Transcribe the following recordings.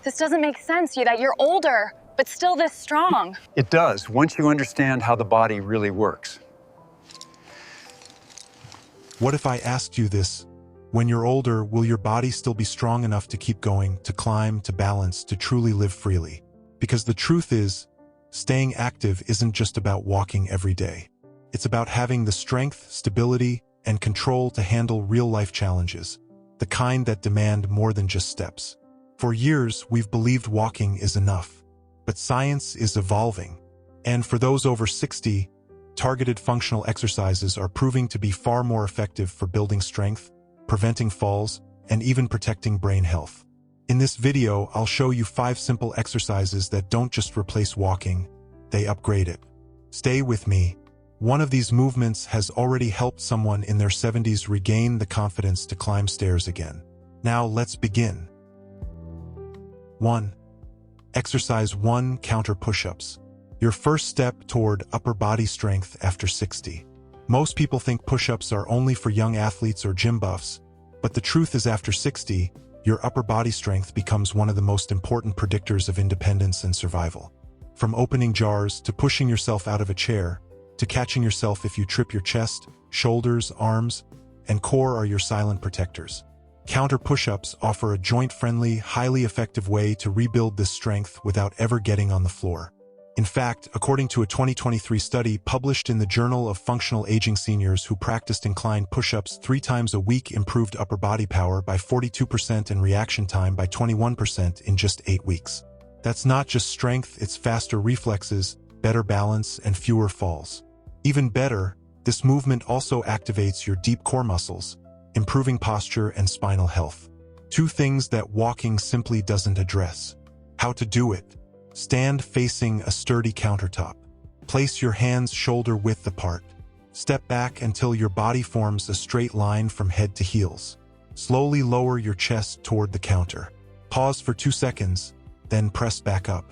This doesn't make sense, that you're older, but still this strong. It does, once you understand how the body really works. What if I asked you this? When you're older, will your body still be strong enough to keep going, to climb, to balance, to truly live freely? Because the truth is, staying active isn't just about walking every day. It's about having the strength, stability, and control to handle real-life challenges, the kind that demand more than just steps. For years, we've believed walking is enough. But science is evolving. And for those over 60, targeted functional exercises are proving to be far more effective for building strength, preventing falls, and even protecting brain health. In this video, I'll show you 5 simple exercises that don't just replace walking, they upgrade it. Stay with me. One of these movements has already helped someone in their 70s regain the confidence to climb stairs again. Now let's begin. 1. Exercise 1. Counter push-ups. Your first step toward upper body strength after 60. Most people think push-ups are only for young athletes or gym buffs, but the truth is after 60, your upper body strength becomes one of the most important predictors of independence and survival. From opening jars to pushing yourself out of a chair, to catching yourself if you trip, your chest, shoulders, arms, and core are your silent protectors. Counter push-ups offer a joint-friendly, highly effective way to rebuild this strength without ever getting on the floor. In fact, according to a 2023 study published in the Journal of Functional Aging, seniors who practiced inclined push-ups 3 times a week improved upper body power by 42% and reaction time by 21% in just 8 weeks. That's not just strength, it's faster reflexes, better balance, and fewer falls. Even better, this movement also activates your deep core muscles, improving posture and spinal health. 2 things that walking simply doesn't address. How to do it. Stand facing a sturdy countertop. Place your hands shoulder-width apart. Step back until your body forms a straight line from head to heels. Slowly lower your chest toward the counter. Pause for 2 seconds, then press back up.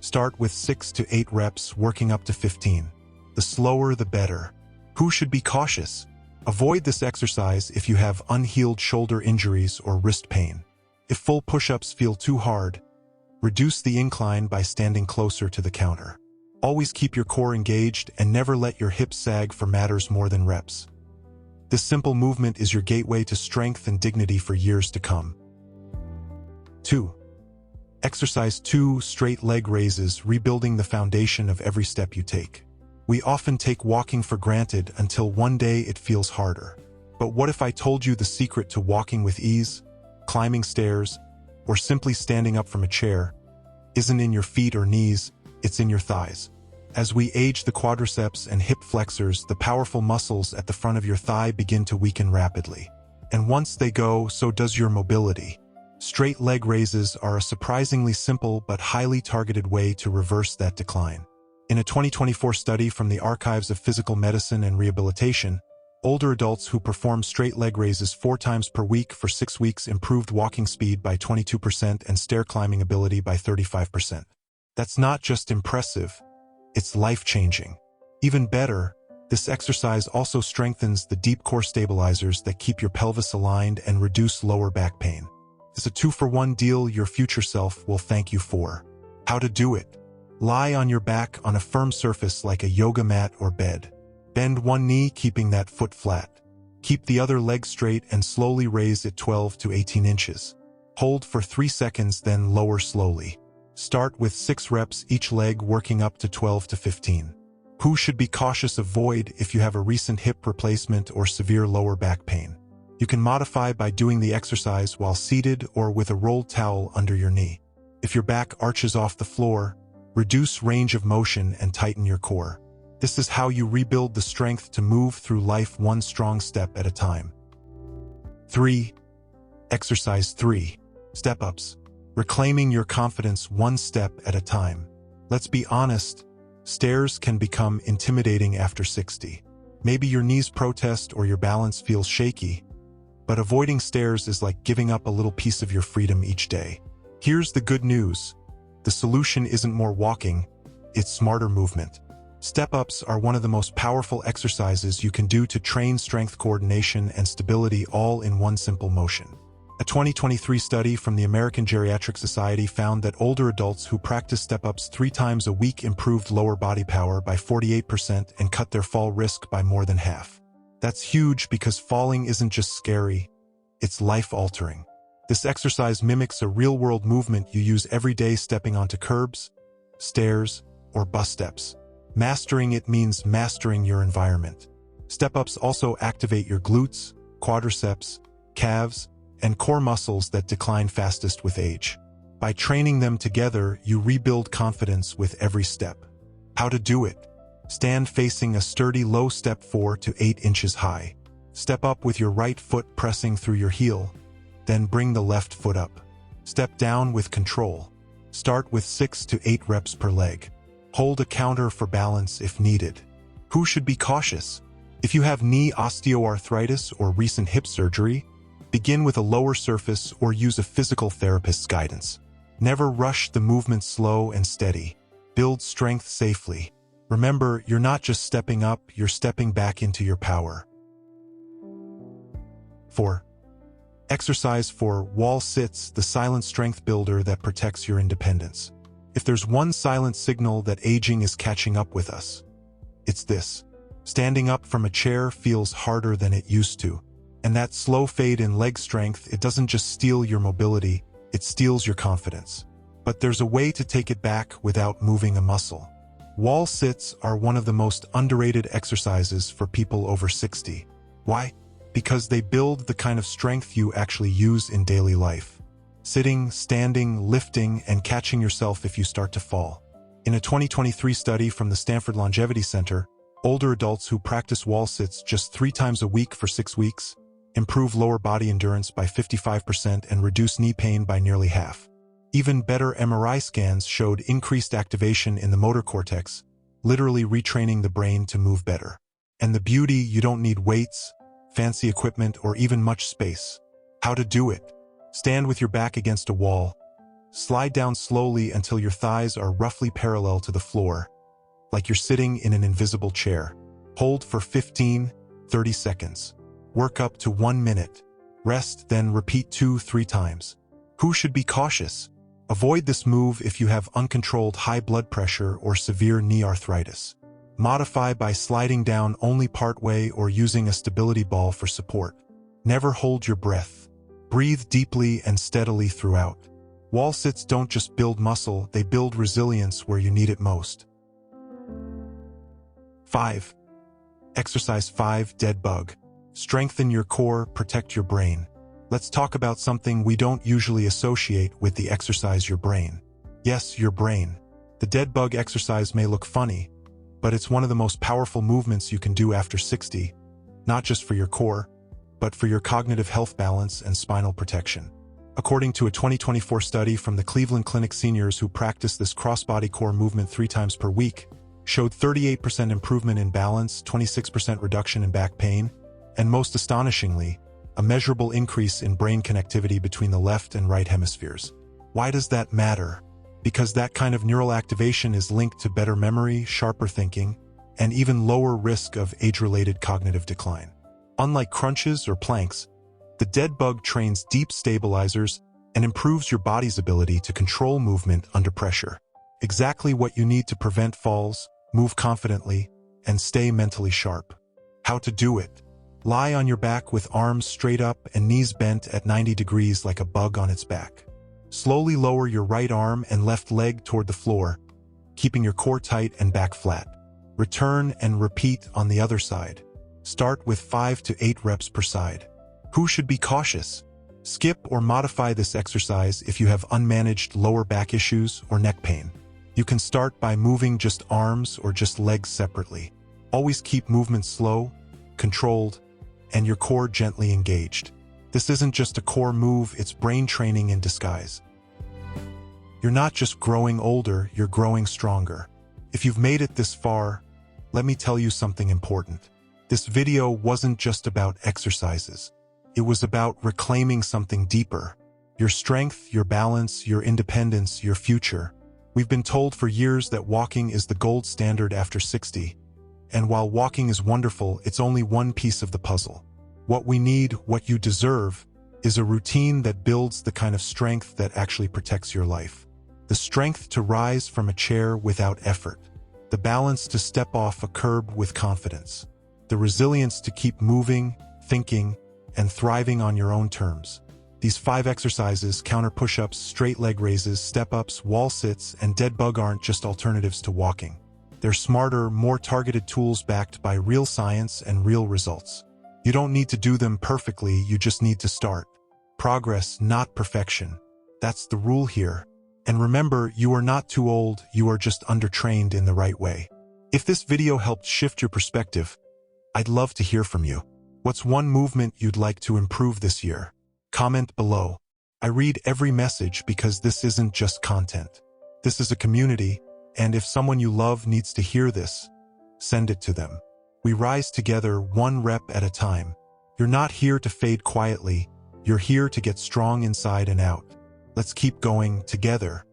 Start with 6 to 8 reps, working up to 15. The slower, the better. Who should be cautious? Avoid this exercise if you have unhealed shoulder injuries or wrist pain. If full push-ups feel too hard, reduce the incline by standing closer to the counter. Always keep your core engaged and never let your hips sag for matters more than reps. This simple movement is your gateway to strength and dignity for years to come. 2. Exercise 2. Straight leg raises, rebuilding the foundation of every step you take. We often take walking for granted until one day it feels harder. But what if I told you the secret to walking with ease, climbing stairs, or simply standing up from a chair isn't in your feet or knees, it's in your thighs. As we age, the quadriceps and hip flexors, the powerful muscles at the front of your thigh, begin to weaken rapidly. And once they go, so does your mobility. Straight leg raises are a surprisingly simple but highly targeted way to reverse that decline. In a 2024 study from the Archives of Physical Medicine and Rehabilitation, older adults who performed straight leg raises 4 times per week for 6 weeks improved walking speed by 22% and stair climbing ability by 35%. That's not just impressive, it's life-changing. Even better, this exercise also strengthens the deep core stabilizers that keep your pelvis aligned and reduce lower back pain. It's a 2-for-1 deal your future self will thank you for. How to do it. Lie on your back on a firm surface like a yoga mat or bed. Bend one knee, keeping that foot flat. Keep the other leg straight and slowly raise it 12 to 18 inches. Hold for 3 seconds, then lower slowly. Start with 6 reps each leg, working up to 12 to 15. Who should be cautious? Avoid if you have a recent hip replacement or severe lower back pain. You can modify by doing the exercise while seated or with a rolled towel under your knee. If your back arches off the floor, reduce range of motion and tighten your core. This is how you rebuild the strength to move through life one strong step at a time. 3. Exercise 3. Step-ups. Reclaiming your confidence one step at a time. Let's be honest, stairs can become intimidating after 60. Maybe your knees protest or your balance feels shaky, but avoiding stairs is like giving up a little piece of your freedom each day. Here's the good news. The solution isn't more walking, it's smarter movement. Step-ups are one of the most powerful exercises you can do to train strength, coordination, and stability all in one simple motion. A 2023 study from the American Geriatric Society found that older adults who practice step-ups 3 times a week improved lower body power by 48% and cut their fall risk by more than half. That's huge because falling isn't just scary, it's life-altering. This exercise mimics a real-world movement you use every day, stepping onto curbs, stairs, or bus steps. Mastering it means mastering your environment. Step-ups also activate your glutes, quadriceps, calves, and core muscles that decline fastest with age. By training them together, you rebuild confidence with every step. How to do it? Stand facing a sturdy low step 4 to 8 inches high. Step up with your right foot pressing through your heel, then bring the left foot up. Step down with control. Start with 6 to 8 reps per leg. Hold a counter for balance if needed. Who should be cautious? If you have knee osteoarthritis or recent hip surgery, begin with a lower surface or use a physical therapist's guidance. Never rush the movement, slow and steady. Build strength safely. Remember, you're not just stepping up, you're stepping back into your power. 4. Exercise for wall sits, the silent strength builder that protects your independence. If there's one silent signal that aging is catching up with us, it's this. Standing up from a chair feels harder than it used to. And that slow fade in leg strength, it doesn't just steal your mobility, it steals your confidence. But there's a way to take it back without moving a muscle. Wall sits are one of the most underrated exercises for people over 60. Why? Because they build the kind of strength you actually use in daily life. Sitting, standing, lifting, and catching yourself if you start to fall. In a 2023 study from the Stanford Longevity Center, older adults who practice wall sits just 3 times a week for 6 weeks improve lower body endurance by 55% and reduce knee pain by nearly half. Even better MRI scans showed increased activation in the motor cortex, literally retraining the brain to move better. And the beauty, you don't need weights, fancy equipment, or even much space. How to do it? Stand with your back against a wall. Slide down slowly until your thighs are roughly parallel to the floor, like you're sitting in an invisible chair. Hold for 15-30 seconds. Work up to 1 minute. Rest, then repeat 2-3 times. Who should be cautious? Avoid this move if you have uncontrolled high blood pressure or severe knee arthritis. Modify by sliding down only partway or using a stability ball for support. Never hold your breath. Breathe deeply and steadily throughout. Wall sits don't just build muscle, they build resilience where you need it most. 5. Exercise 5, dead bug. Strengthen your core, protect your brain. Let's talk about something we don't usually associate with the exercise: your brain. Yes, your brain. The dead bug exercise may look funny, but it's one of the most powerful movements you can do after 60, not just for your core, but for your cognitive health, balance, and spinal protection. According to a 2024 study from the Cleveland Clinic, seniors who practice this cross-body core movement 3 times per week showed 38% improvement in balance, 26% reduction in back pain, and most astonishingly, a measurable increase in brain connectivity between the left and right hemispheres. Why does that matter? Because that kind of neural activation is linked to better memory, sharper thinking, and even lower risk of age-related cognitive decline. Unlike crunches or planks, the dead bug trains deep stabilizers and improves your body's ability to control movement under pressure. Exactly what you need to prevent falls, move confidently, and stay mentally sharp. How to do it? Lie on your back with arms straight up and knees bent at 90 degrees like a bug on its back. Slowly lower your right arm and left leg toward the floor, keeping your core tight and back flat. Return and repeat on the other side. Start with 5 to 8 reps per side. Who should be cautious? Skip or modify this exercise if you have unmanaged lower back issues or neck pain. You can start by moving just arms or just legs separately. Always keep movement slow, controlled, and your core gently engaged. This isn't just a core move, it's brain training in disguise. You're not just growing older, you're growing stronger. If you've made it this far, let me tell you something important. This video wasn't just about exercises. It was about reclaiming something deeper. Your strength, your balance, your independence, your future. We've been told for years that walking is the gold standard after 60. And while walking is wonderful, it's only one piece of the puzzle. What we need, what you deserve, is a routine that builds the kind of strength that actually protects your life. The strength to rise from a chair without effort. The balance to step off a curb with confidence. The resilience to keep moving, thinking, and thriving on your own terms. These 5 exercises, counter push-ups, straight leg raises, step-ups, wall sits, and dead bug aren't just alternatives to walking. They're smarter, more targeted tools backed by real science and real results. You don't need to do them perfectly, you just need to start. Progress, not perfection. That's the rule here. And remember, you are not too old, you are just undertrained in the right way. If this video helped shift your perspective, I'd love to hear from you. What's one movement you'd like to improve this year? Comment below. I read every message because this isn't just content. This is a community, and if someone you love needs to hear this, send it to them. We rise together, 1 rep at a time. You're not here to fade quietly. You're here to get strong inside and out. Let's keep going together.